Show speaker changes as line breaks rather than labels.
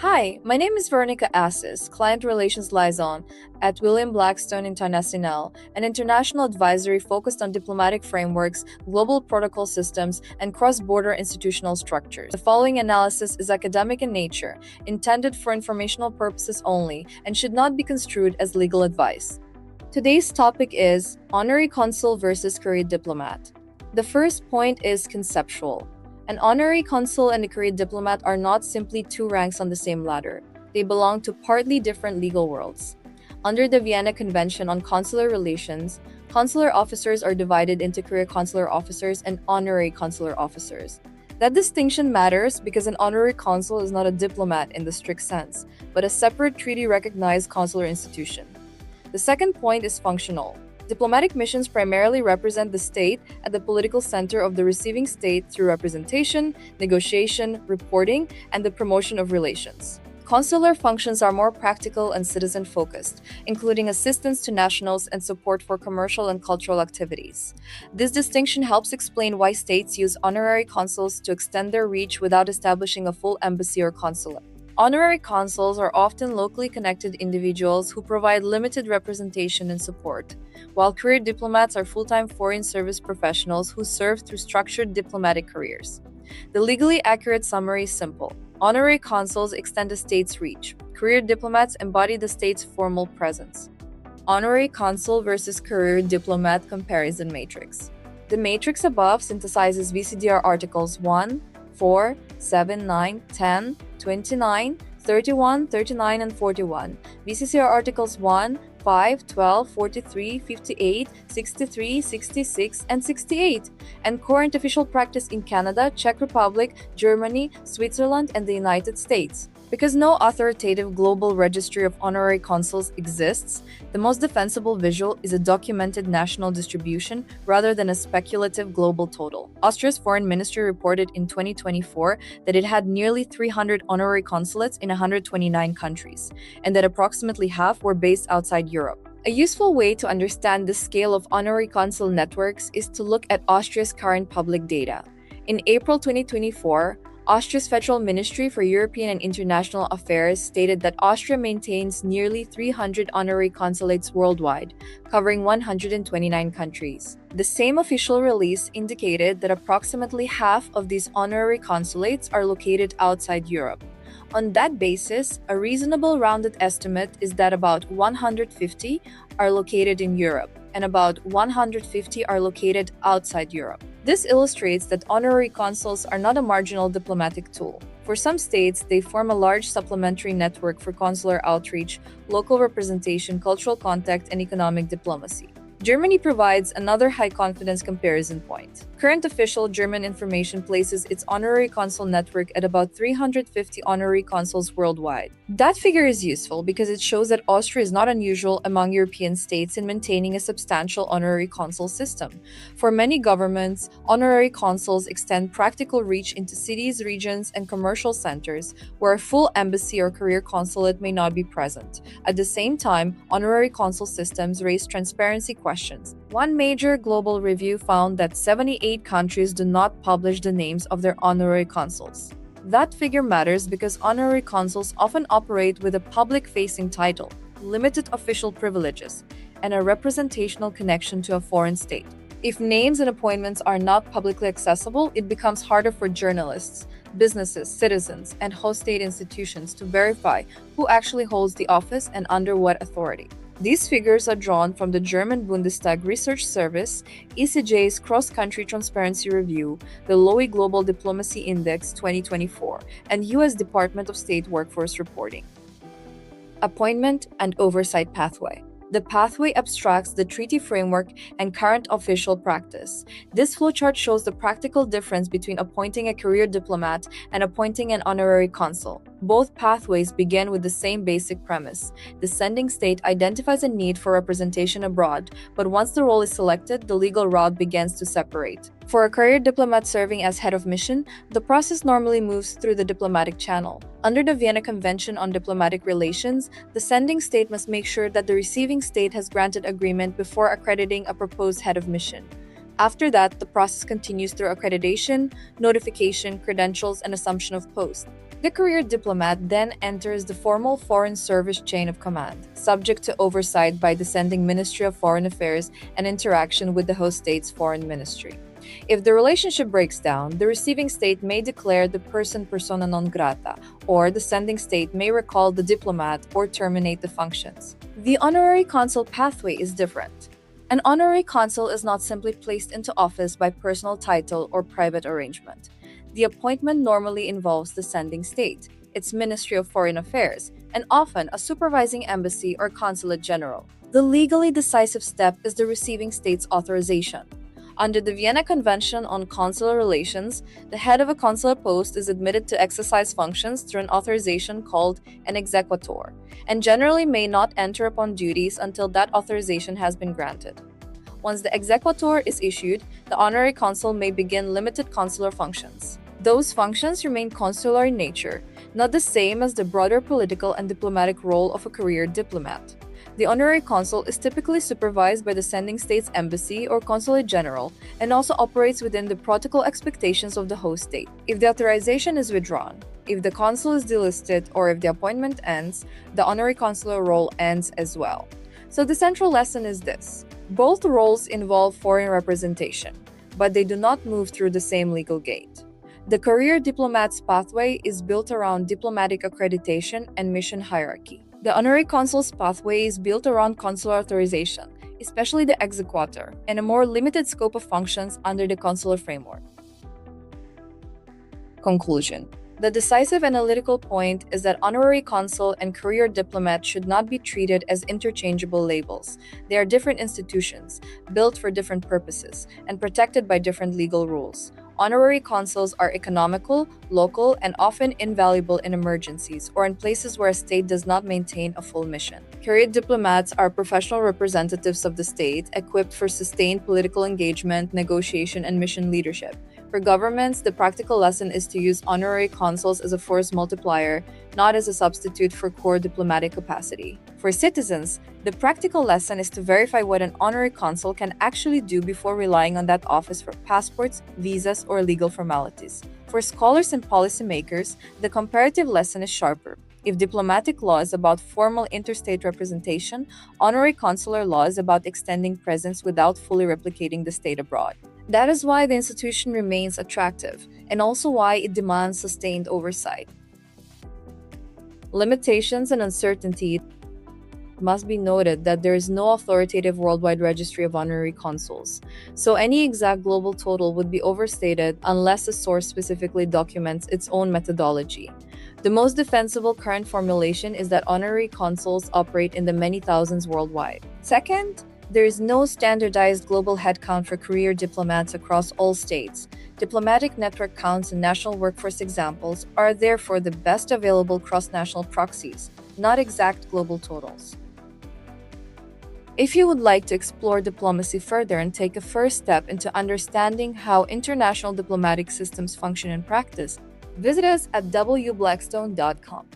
Hi, my name is Veronica Assis, Client Relations Liaison at William Blackstone Internacional, an international advisory focused on diplomatic frameworks, global protocol systems, and cross-border institutional structures. The following analysis is academic in nature, intended for informational purposes only, and should not be construed as legal advice. Today's topic is Honorary Consul versus Career Diplomat. The first point is conceptual. An honorary consul and a career diplomat are not simply two ranks on the same ladder. They belong to partly different legal worlds. Under the Vienna Convention on Consular Relations, consular officers are divided into career consular officers and honorary consular officers. That distinction matters because an honorary consul is not a diplomat in the strict sense, but a separate treaty-recognized consular institution. The second point is functional. Diplomatic missions primarily represent the state at the political center of the receiving state through representation, negotiation, reporting, and the promotion of relations. Consular functions are more practical and citizen-focused, including assistance to nationals and support for commercial and cultural activities. This distinction helps explain why states use honorary consuls to extend their reach without establishing a full embassy or consulate. Honorary consuls are often locally connected individuals who provide limited representation and support, while career diplomats are full-time foreign service professionals who serve through structured diplomatic careers. The legally accurate summary is simple. Honorary consuls extend a state's reach. Career diplomats embody the state's formal presence. Honorary consul versus career diplomat comparison matrix. The matrix above synthesizes VCDR articles 1, 4, 7, 9, 10, 29, 31, 39, and 41, VCCR Articles 1, 5, 12, 43, 58, 63, 66, and 68, and current official practice in Canada, Czech Republic, Germany, Switzerland, and the United States. Because no authoritative global registry of honorary consuls exists, the most defensible visual is a documented national distribution rather than a speculative global total. Austria's foreign ministry reported in 2024 that it had nearly 300 honorary consulates in 129 countries, and that approximately half were based outside Europe. A useful way to understand the scale of honorary consul networks is to look at Austria's current public data. In April 2024, Austria's Federal Ministry for European and International Affairs stated that Austria maintains nearly 300 honorary consulates worldwide, covering 129 countries. The same official release indicated that approximately half of these honorary consulates are located outside Europe. On that basis, a reasonable rounded estimate is that about 150 are located in Europe and about 150 are located outside Europe. This illustrates that honorary consuls are not a marginal diplomatic tool. For some states, they form a large supplementary network for consular outreach, local representation, cultural contact, and economic diplomacy. Germany provides another high-confidence comparison point. Current official German information places its honorary consul network at about 350 honorary consuls worldwide. That figure is useful because it shows that Austria is not unusual among European states in maintaining a substantial honorary consul system. For many governments, honorary consuls extend practical reach into cities, regions, and commercial centers where a full embassy or career consulate may not be present. At the same time, honorary consul systems raise transparency questions. One major global review found that 78 countries do not publish the names of their honorary consuls. That figure matters because honorary consuls often operate with a public-facing title, limited official privileges, and a representational connection to a foreign state. If names and appointments are not publicly accessible, it becomes harder for journalists, businesses, citizens, and host state institutions to verify who actually holds the office and under what authority. These figures are drawn from the German Bundestag Research Service, ECJ's Cross-Country Transparency Review, the Lowy Global Diplomacy Index 2024, and U.S. Department of State Workforce Reporting. Appointment and Oversight Pathway. The pathway abstracts the treaty framework and current official practice. This flowchart shows the practical difference between appointing a career diplomat and appointing an honorary consul. Both pathways begin with the same basic premise. The sending state identifies a need for representation abroad, but once the role is selected, the legal route begins to separate. For a career diplomat serving as head of mission, the process normally moves through the diplomatic channel. Under the Vienna Convention on Diplomatic Relations, the sending state must make sure that the receiving state has granted agreement before accrediting a proposed head of mission. After that, the process continues through accreditation, notification, credentials, and assumption of post. The career diplomat then enters the formal foreign service chain of command, subject to oversight by the sending Ministry of Foreign Affairs and interaction with the host state's foreign ministry. If the relationship breaks down, the receiving state may declare the person persona non grata, or the sending state may recall the diplomat or terminate the functions. The honorary consul pathway is different. An honorary consul is not simply placed into office by personal title or private arrangement. The appointment normally involves the sending state, its Ministry of Foreign Affairs, and often a supervising embassy or consulate general. The legally decisive step is the receiving state's authorization. Under the Vienna Convention on Consular Relations, the head of a consular post is admitted to exercise functions through an authorization called an exequatur, and generally may not enter upon duties until that authorization has been granted. Once the exequatur is issued, the honorary consul may begin limited consular functions. Those functions remain consular in nature, not the same as the broader political and diplomatic role of a career diplomat. The honorary consul is typically supervised by the sending state's embassy or consulate general and also operates within the protocol expectations of the host state. If the authorization is withdrawn, if the consul is delisted, or if the appointment ends, the honorary consular role ends as well. So the central lesson is this: both roles involve foreign representation, but they do not move through the same legal gate. The career diplomat's pathway is built around diplomatic accreditation and mission hierarchy. The honorary consul's pathway is built around consular authorization, especially the exequatur, and a more limited scope of functions under the consular framework. Conclusion: the decisive analytical point is that honorary consul and career diplomat should not be treated as interchangeable labels. They are different institutions, built for different purposes, and protected by different legal rules. Honorary consuls are economical, local, and often invaluable in emergencies or in places where a state does not maintain a full mission. Career diplomats are professional representatives of the state, equipped for sustained political engagement, negotiation, and mission leadership. For governments, the practical lesson is to use honorary consuls as a force multiplier, not as a substitute for core diplomatic capacity. For citizens, the practical lesson is to verify what an honorary consul can actually do before relying on that office for passports, visas, or legal formalities. For scholars and policymakers, the comparative lesson is sharper. If diplomatic law is about formal interstate representation, honorary consular law is about extending presence without fully replicating the state abroad. That is why the institution remains attractive, and also why it demands sustained oversight. Limitations and uncertainty: it must be noted that there is no authoritative worldwide registry of honorary consuls, so any exact global total would be overstated unless a source specifically documents its own methodology. The most defensible current formulation is that honorary consuls operate in the many thousands worldwide. Second, there is no standardized global headcount for career diplomats across all states. Diplomatic network counts and national workforce examples are therefore the best available cross-national proxies, not exact global totals. If you would like to explore diplomacy further and take a first step into understanding how international diplomatic systems function in practice, visit us at wblackstone.com.